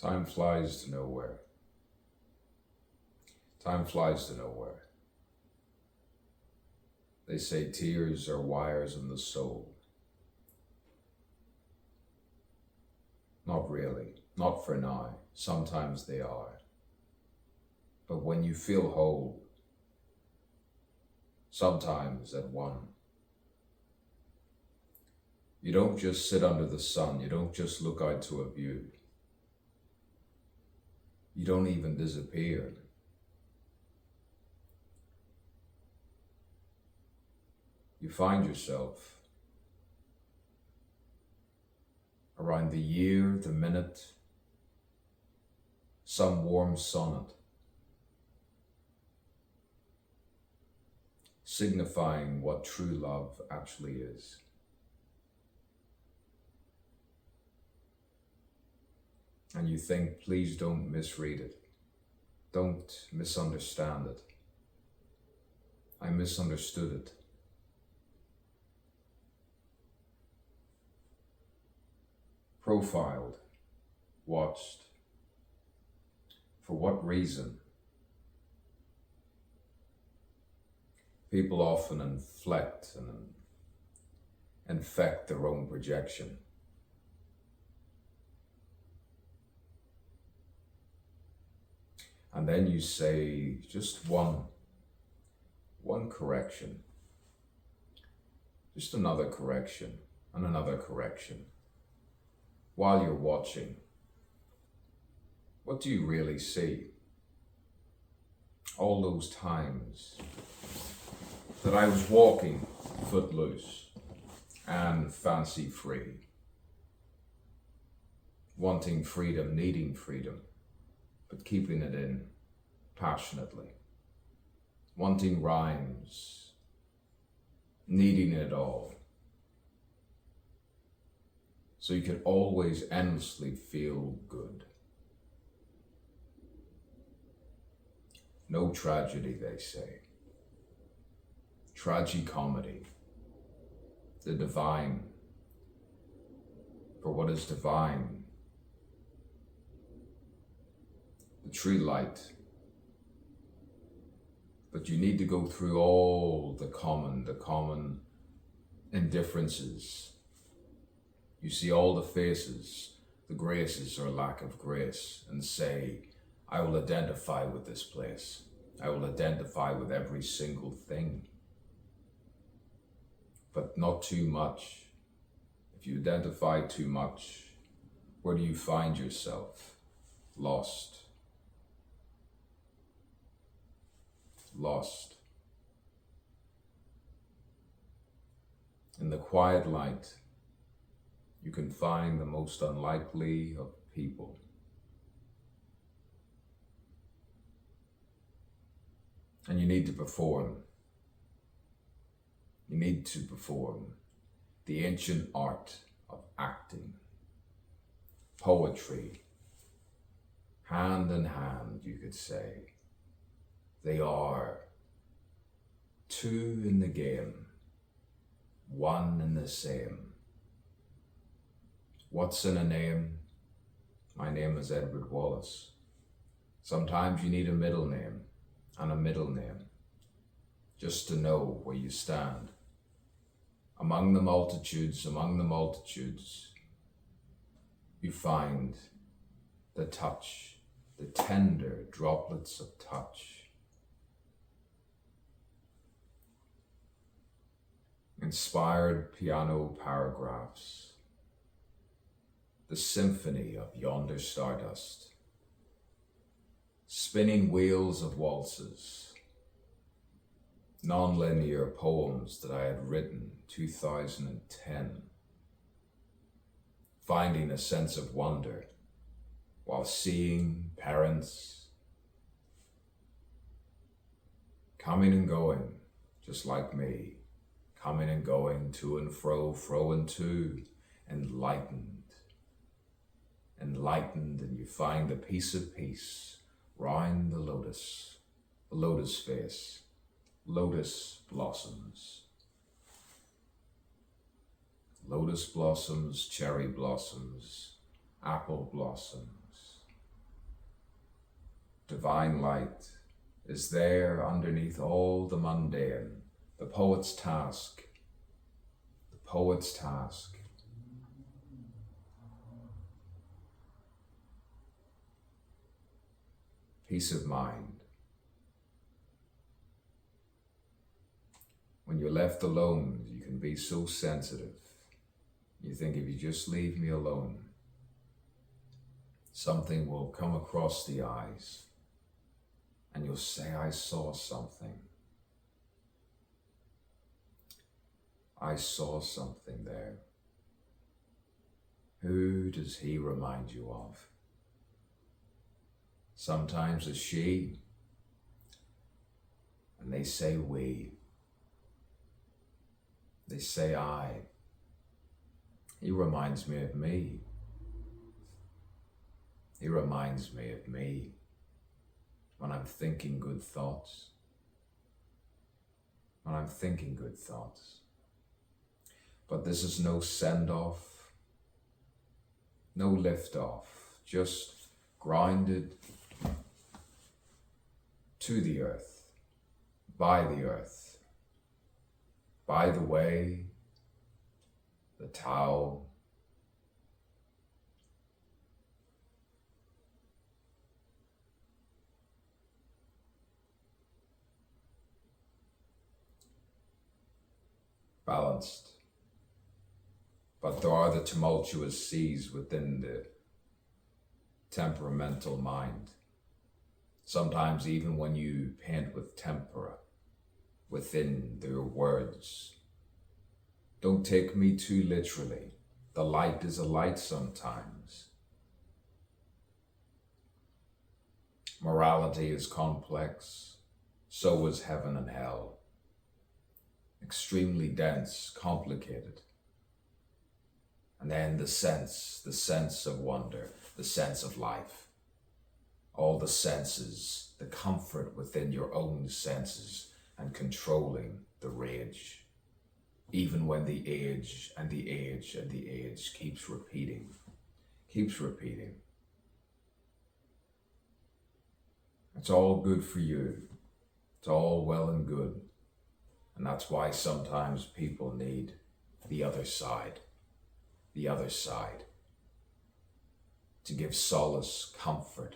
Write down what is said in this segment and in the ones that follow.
Time flies to nowhere. Time flies to nowhere. They say tears are wires in the soul. Not really, not for now. Sometimes they are. But when you feel whole, sometimes at one, you don't just sit under the sun, you don't just look out to a view. You don't even disappear. You find yourself around the year, the minute, some warm sonnet, signifying what true love actually is. And you think, please don't misread it. Don't misunderstand it. I misunderstood it. Profiled, watched. For what reason? People often inflect and infect their own projection. And then you say just one correction, just another correction and another correction. While you're watching, what do you really see? All those times that I was walking footloose and fancy free, wanting freedom, needing freedom, but keeping it in passionately, wanting rhymes, needing it all. So you can always endlessly feel good. No tragedy, they say. Tragicomedy, the divine. For what is divine? The true light. But you need to go through all the common indifferences. You see all the faces, the graces or lack of grace, and say, I will identify with this place. I will identify with every single thing. But not too much. If you identify too much, where do you find yourself? Lost. Lost. In the quiet light, you can find the most unlikely of people. And you need to perform. You need to perform the ancient art of acting, poetry, hand in hand, you could say. They are two in the game, one in the same. What's in a name? My name is Edward Wallace. Sometimes you need a middle name and a middle name, just to know where you stand. Among the multitudes, you find the touch, the tender droplets of touch. Inspired piano paragraphs. The symphony of yonder stardust, spinning wheels of waltzes, non-linear poems that I had written 2010, finding a sense of wonder while seeing parents coming and going, just like me, coming and going, to and fro, fro and to, enlightened, and you find a piece of peace round the lotus face, lotus blossoms, cherry blossoms, apple blossoms, divine light is there underneath all the mundane. The poet's task, the poet's task. Peace of mind. When you're left alone, you can be so sensitive. You think, if you just leave me alone, something will come across the eyes and you'll say, I saw something. I saw something there. Who does he remind you of? Sometimes a she, and they say we. They say I. He reminds me of me. He reminds me of me when I'm thinking good thoughts. When I'm thinking good thoughts. But this is no send-off, no lift-off, just grounded to the earth, by the way, the Tao, balanced. But there are the tumultuous seas within the temperamental mind. Sometimes even when you paint with tempera within their words, don't take me too literally. The light is a light sometimes. Morality is complex, so is heaven and hell. Extremely dense, complicated. And then the sense of wonder, the sense of life. All the senses, the comfort within your own senses and controlling the rage. Even when the age and the age and the age keeps repeating. It's all good for you. It's all well and good. And that's why sometimes people need the other side. The other side. To give solace, comfort.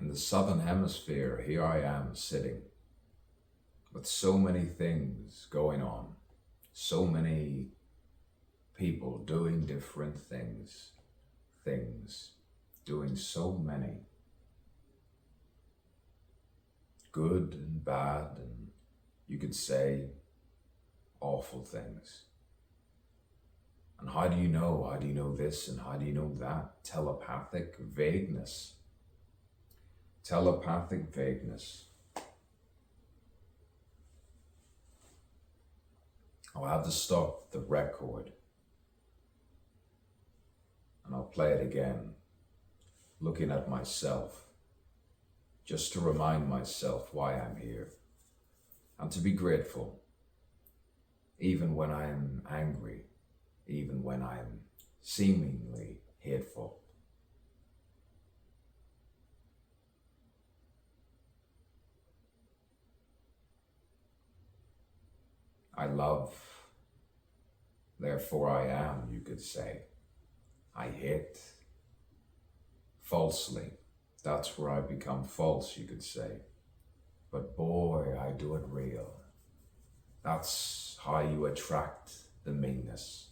In the southern hemisphere, here I am sitting with so many things going on, so many people doing different things, doing so many good and bad, and you could say awful things. And how do you know? How do you know this and how do you know that? Telepathic vagueness. Telepathic vagueness. I'll have to stop the record and I'll play it again, looking at myself, just to remind myself why I'm here and to be grateful, even when I'm angry, even when I'm seemingly hateful. I love, therefore I am, you could say. I hate, falsely. That's where I become false, you could say. But boy, I do it real. That's how you attract the meanness.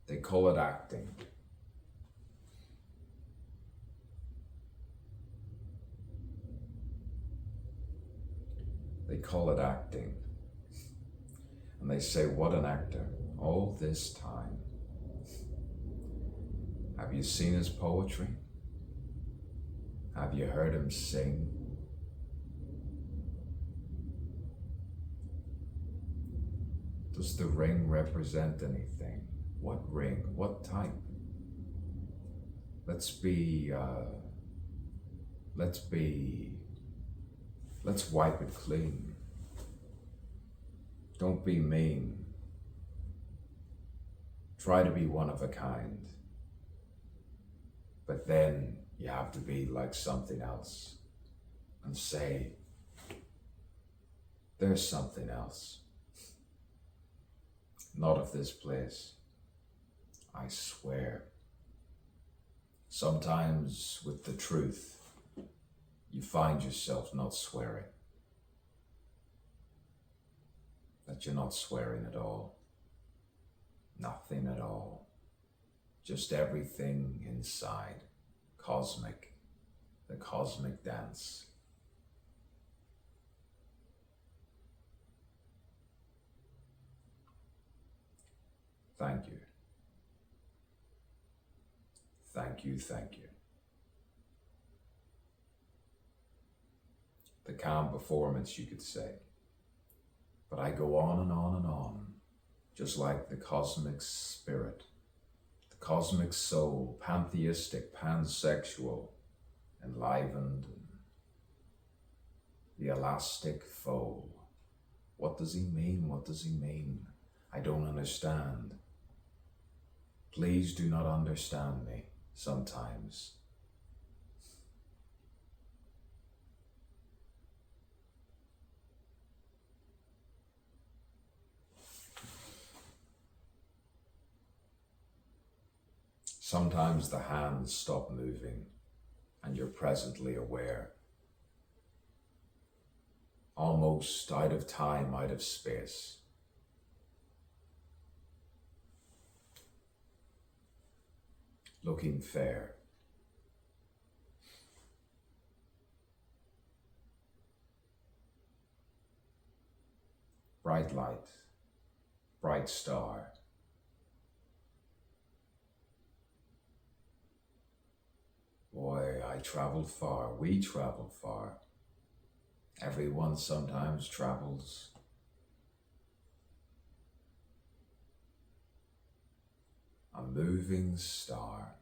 They call it acting. They call it acting. And they say, what an actor, all this time. Have you seen his poetry? Have you heard him sing? Does the ring represent anything? What ring? What type? Let's be Let's wipe it clean. Don't be mean. Try to be one of a kind. But then you have to be like something else and say, there's something else. Not of this place. I swear. Sometimes with the truth, you find yourself not swearing. That you're not swearing at all. Nothing at all. Just everything inside. Cosmic. The cosmic dance. Thank you. Thank you, thank you. The calm performance, you could say. But I go on and on and on, just like the cosmic spirit, the cosmic soul, pantheistic, pansexual, enlivened, the elastic foal. What does he mean? What does he mean? I don't understand. Please do not understand me sometimes. Sometimes the hands stop moving and you're presently aware. Almost out of time, out of space. Looking fair. Bright light, bright star. Boy, I traveled far, we traveled far. Everyone sometimes travels. A moving star.